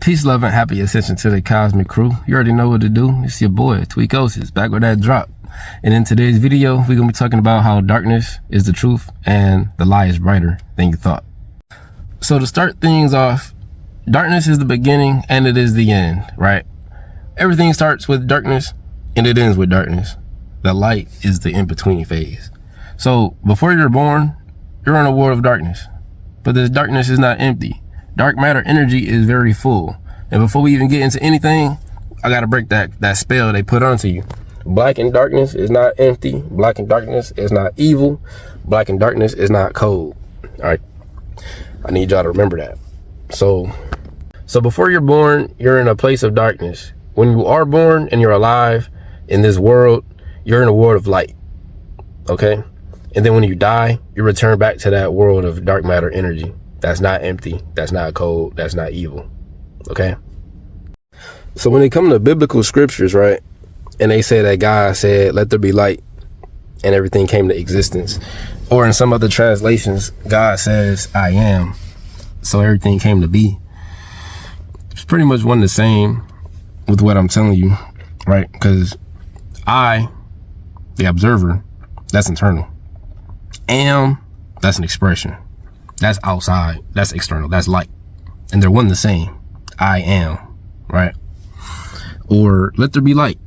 Peace, love, and happy ascension to the cosmic crew. You already know what to do. It's your boy, Tweakosis, back with that drop. And in today's video, we're going to be talking about how darkness is the truth and the lie is brighter than you thought. So to start things off, darkness is the beginning and it is the end, right? Everything starts with darkness and it ends with darkness. The light is the in-between phase. So before you're born, you're in a world of darkness. But this darkness is not empty. Dark matter energy is very full. And before we even get into anything, I gotta break that spell they put onto you. Black and darkness is not empty. Black and darkness is not evil. Black and darkness is not cold. All right. I need y'all to remember that. So before you're born, you're in a place of darkness. When you are born and you're alive in this world, you're in a world of light. Okay. And then when you die, you return back to that world of dark matter energy. That's not empty. That's not cold. That's not evil. Okay. So when it comes to biblical scriptures, right? And they say that God said, let there be light, and everything came to existence. Or in some other translations, God says, I am. So everything came to be. It's pretty much one and the same with what I'm telling you, right? Because I, the observer, that's internal. Am, that's an expression. That's outside. That's external. That's light. And they're one and the same. I am, right? Or let there be light.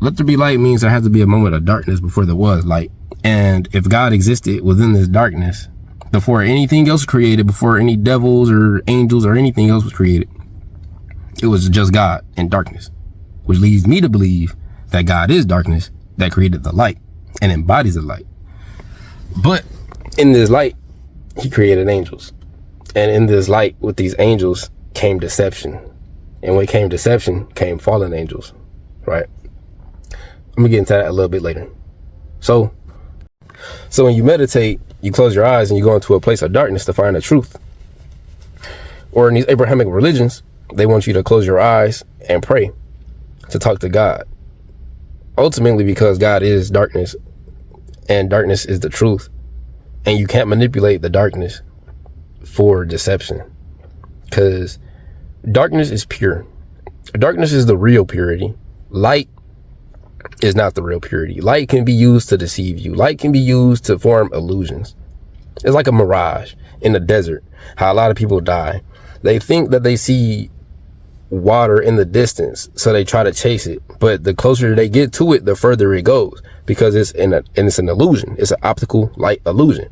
Let there be light means there has to be a moment of darkness before there was light. And if God existed within this darkness, before anything else was created, before any devils or angels or anything else was created, it was just God and darkness, which leads me to believe that God is darkness that created the light and embodies the light. But in this light, he created angels. And in this light with these angels came deception. And when came deception, came fallen angels, right? I'm gonna get into that a little bit later. So when you meditate, you close your eyes and you go into a place of darkness to find the truth. Or in these Abrahamic religions, they want you to close your eyes and pray to talk to God. Ultimately, because God is darkness and darkness is the truth. And you can't manipulate the darkness for deception, because darkness is pure. Darkness is the real purity. Light is not the real purity. Light can be used to deceive you. Light can be used to form illusions. It's like a mirage in the desert, how a lot of people die. They think that they see water in the distance, so they try to chase it. But the closer they get to it, the further it goes, because it's an illusion. It's an optical light illusion.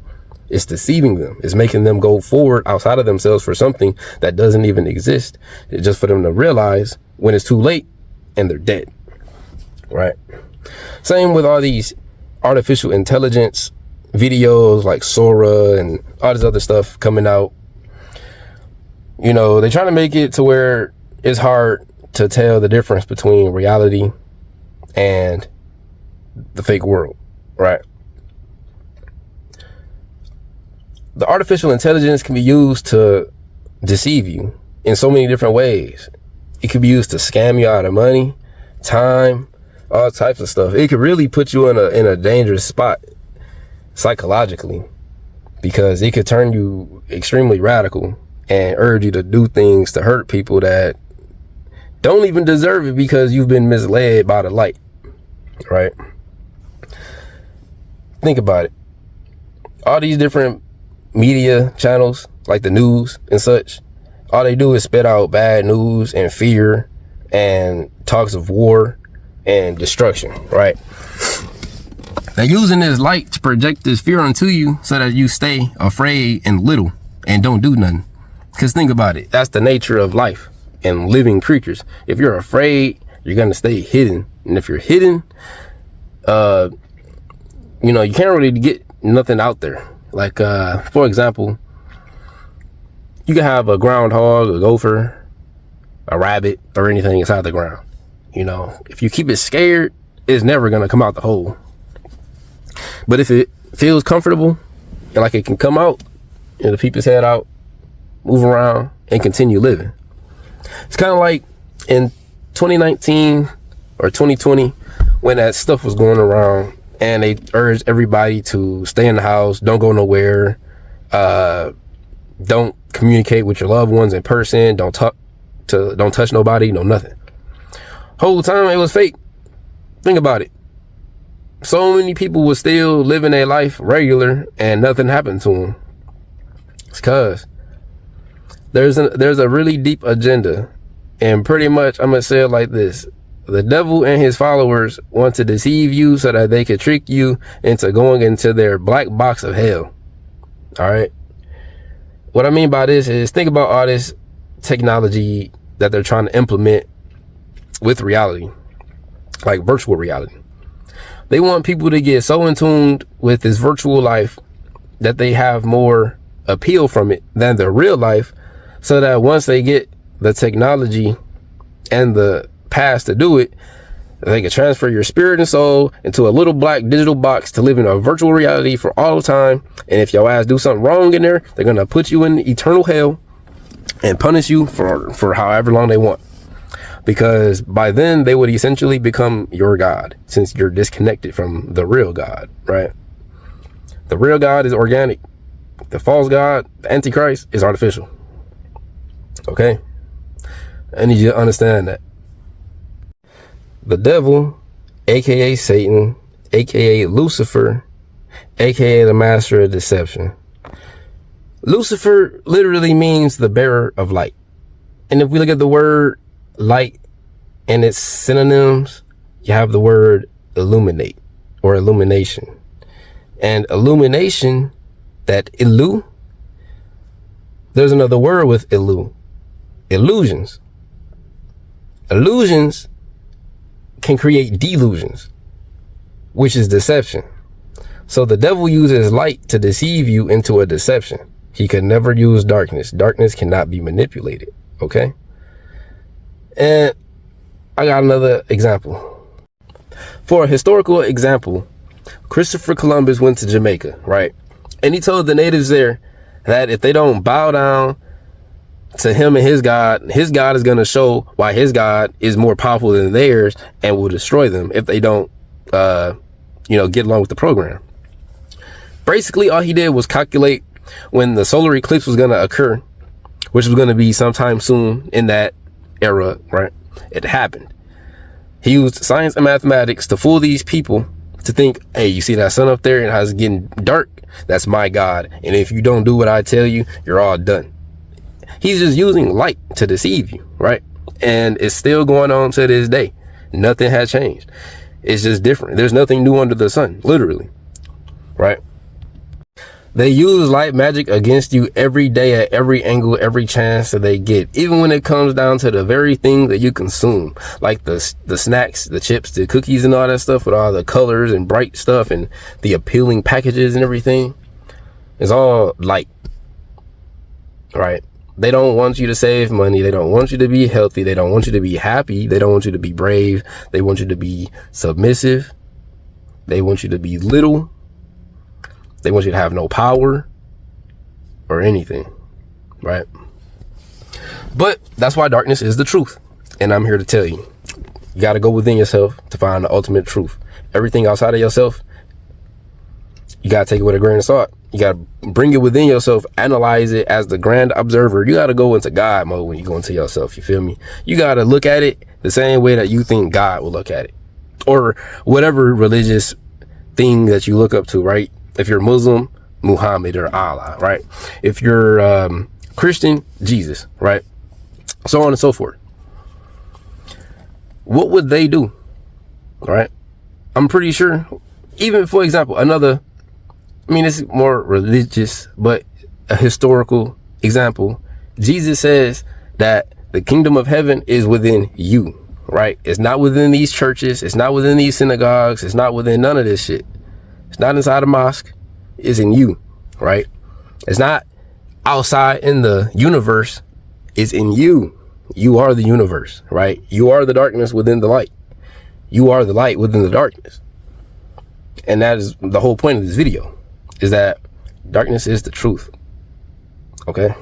It's deceiving them. It's making them go forward outside of themselves for something that doesn't even exist. It's just for them to realize when it's too late and they're dead. Right. Same with all these artificial intelligence videos like Sora and all this other stuff coming out. You know, they're trying to make it to where it's hard to tell the difference between reality and the fake world, right? The artificial intelligence can be used to deceive you in so many different ways. It could be used to scam you out of money, time, all types of stuff. It could really put you in a dangerous spot psychologically, because it could turn you extremely radical and urge you to do things to hurt people that don't even deserve it, because you've been misled by the light, right? Think about it. All these different media channels, like the news and such, all they do is spit out bad news and fear and talks of war and destruction, right? They're using this light to project this fear onto you so that you stay afraid and little and don't do nothing. Because think about it, that's the nature of life and living creatures. If you're afraid, you're gonna stay hidden. And if you're hidden, you know, you can't really get nothing out there. Like, for example, you can have a groundhog, a gopher, a rabbit, or anything inside the ground. You know, if you keep it scared, it's never gonna come out the hole. But if it feels comfortable and like it can come out, and peep its head out, move around, and continue living. It's kind of like in 2019 or 2020 when that stuff was going around and they urged everybody to stay in the house, don't go nowhere, don't communicate with your loved ones in person, don't talk don't touch nobody, no nothing. Whole time it was fake. Think about it. So many people were still living their life regular and nothing happened to them. It's cause there's a really deep agenda, and pretty much I'm gonna say it like this: the devil and his followers want to deceive you so that they could trick you into going into their black box of hell. All right. What I mean by this is, think about all this technology that they're trying to implement with reality, like virtual reality. They want people to get so in tune with this virtual life that they have more appeal from it than their real life, so that once they get the technology and the pass to do it, they can transfer your spirit and soul into a little black digital box to live in a virtual reality for all the time. And if your ass do something wrong in there, they're gonna put you in eternal hell and punish you for however long they want. Because by then they would essentially become your God, since you're disconnected from the real God, right? The real God is organic. The false God, the Antichrist, is artificial. Okay? I need you to understand that. The devil, aka Satan, aka Lucifer, aka the master of deception. Lucifer literally means the bearer of light. And if we look at the word light and its synonyms, you have the word illuminate or illumination. And illumination, that illu, there's another word with illu, illusions. Illusions can create delusions, which is deception. So the devil uses light to deceive you into a deception. He could never use darkness. Darkness cannot be manipulated. Okay? And I got another example. For a historical example, Christopher Columbus went to Jamaica, right? And he told the natives there that if they don't bow down to him and his God is going to show why his God is more powerful than theirs and will destroy them if they don't, get along with the program. Basically, all he did was calculate when the solar eclipse was going to occur, which was going to be sometime soon in that era, right? It happened. He used science and mathematics to fool these people to think, hey, you see that sun up there and how it's getting dark? That's my God. And if you don't do what I tell you, you're all done. He's just using light to deceive you, right? And it's still going on to this day. Nothing has changed. It's just different. There's nothing new under the sun, literally, right? They use light magic against you every day at every angle, every chance that they get, even when it comes down to the very thing that you consume, like the snacks, the chips, the cookies and all that stuff with all the colors and bright stuff and the appealing packages and everything. It's all light, right? They don't want you to save money. They don't want you to be healthy. They don't want you to be happy. They don't want you to be brave. They want you to be submissive. They want you to be little. They want you to have no power or anything, right? But that's why darkness is the truth. And I'm here to tell you, you got to go within yourself to find the ultimate truth. Everything outside of yourself, you got to take it with a grain of salt. You got to bring it within yourself, analyze it as the grand observer. You got to go into God mode when you go into yourself. You feel me? You got to look at it the same way that you think God will look at it, or whatever religious thing that you look up to, right? If you're Muslim, Muhammad or Allah, right? If you're Christian, Jesus, right? So on and so forth. What would they do? Right? I'm pretty sure, even for example, it's more religious, but a historical example. Jesus says that the kingdom of heaven is within you, right? It's not within these churches. It's not within these synagogues. It's not within none of this shit. It's not inside a mosque. It's in you, right? It's not outside in the universe. It's in you. You are the universe, right? You are the darkness within the light. You are the light within the darkness. And that is the whole point of this video, is that darkness is the truth. Okay?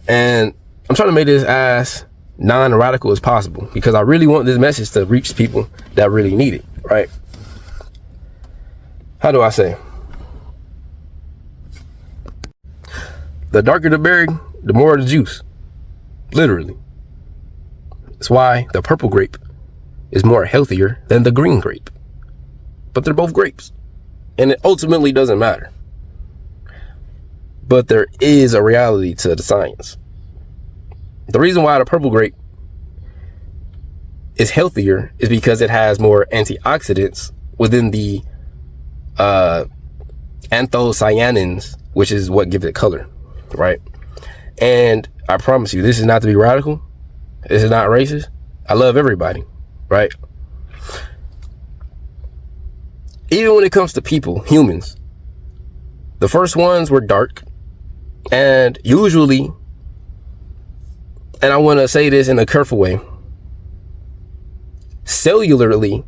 And I'm trying to make this as non-radical as possible, because I really want this message to reach people that really need it, right? How do I say? The darker the berry, the more the juice. Literally. That's why the purple grape is more healthier than the green grape. But they're both grapes. And it ultimately doesn't matter. But there is a reality to the science. The reason why the purple grape is healthier is because it has more antioxidants within the anthocyanins, which is what gives it color, right? And I promise you, this is not to be radical. This is not racist. I love everybody, right? Even when it comes to people, humans, the first ones were dark. And usually, and I want to say this in a careful way, cellularly,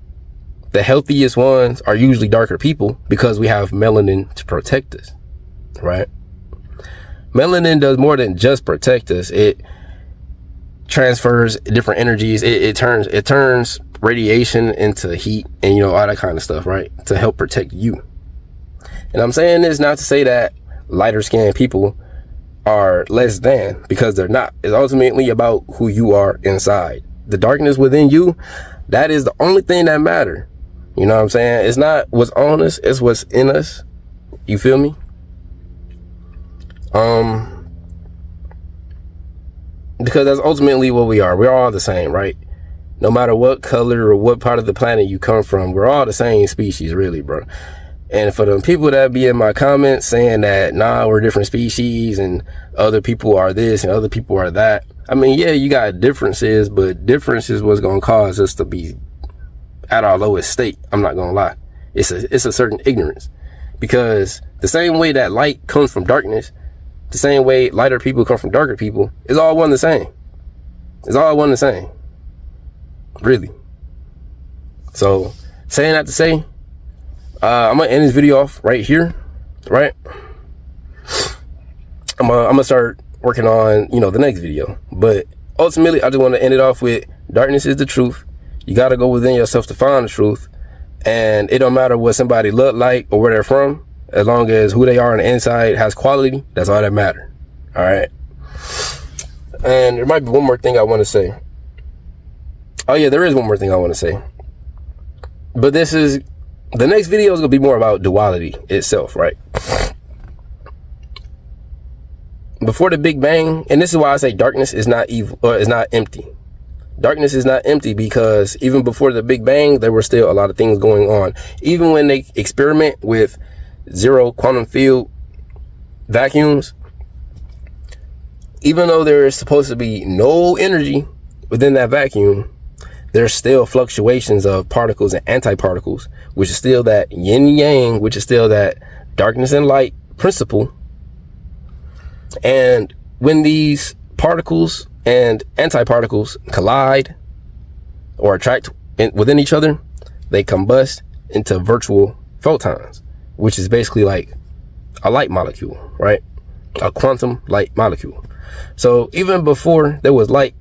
the healthiest ones are usually darker people because we have melanin to protect us, right? Melanin does more than just protect us. It transfers different energies. It turns radiation into heat and, you know, all that kind of stuff, right? To help protect you. And I'm saying this not to say that lighter skinned people are less than, because they're not. It's ultimately about who you are inside. The darkness within you, that is the only thing that matters. You know what I'm saying? It's not what's on us, it's what's in us. You feel me? Because that's ultimately what we are. We're all the same, right? No matter what color or what part of the planet you come from, we're all the same species, really, bro. And for the people that be in my comments saying that, nah, we're different species and other people are this and other people are that. I mean, yeah, you got differences, but difference is what's going to cause us to be at our lowest state. I'm not going to lie. It's a certain ignorance, because the same way that light comes from darkness, the same way lighter people come from darker people, it's all one the same. It's all one the same. Really. So saying that to say, I'm gonna end this video off right here, right? I'm gonna start working on, you know, the next video. But ultimately, I just want to end it off with darkness is the truth. You got to go within yourself to find the truth. And it don't matter what somebody look like or where they're from, as long as who they are on the inside has quality. That's all that matters. All right. And there might be one more thing I want to say. Oh yeah, there is one more thing I want to say. But the next video is going to be more about duality itself, right? Before the Big Bang, and this is why I say darkness is not evil, or is not empty. Darkness is not empty because even before the Big Bang, there were still a lot of things going on. Even when they experiment with zero quantum field vacuums, even though there is supposed to be no energy within that vacuum, there's still fluctuations of particles and antiparticles, which is still that yin yang, which is still that darkness and light principle. And when these particles and antiparticles collide or attract within each other, they combust into virtual photons, which is basically like a light molecule, right? A quantum light molecule. So even before there was light,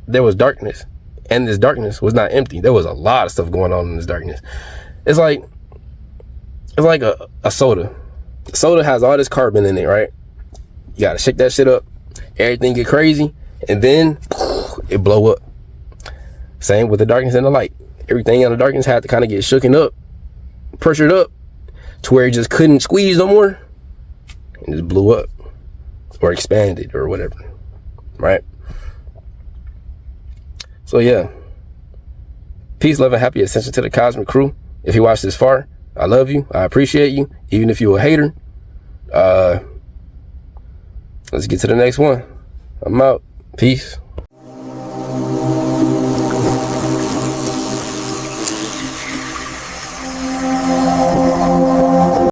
there was darkness. And this darkness was not empty. There was a lot of stuff going on in this darkness. It's like a soda. Soda has all this carbon in it, right? You gotta shake that shit up. Everything get crazy, and then it blow up. Same with the darkness and the light. Everything in the darkness had to kind of get shooken up, pressured up, to where it just couldn't squeeze no more, and just blew up, or expanded, or whatever, right? So yeah, peace, love, and happy ascension to the cosmic crew. If you watched this far, I love you. I appreciate you, even if you're a hater. Let's get to the next one. I'm out. Peace.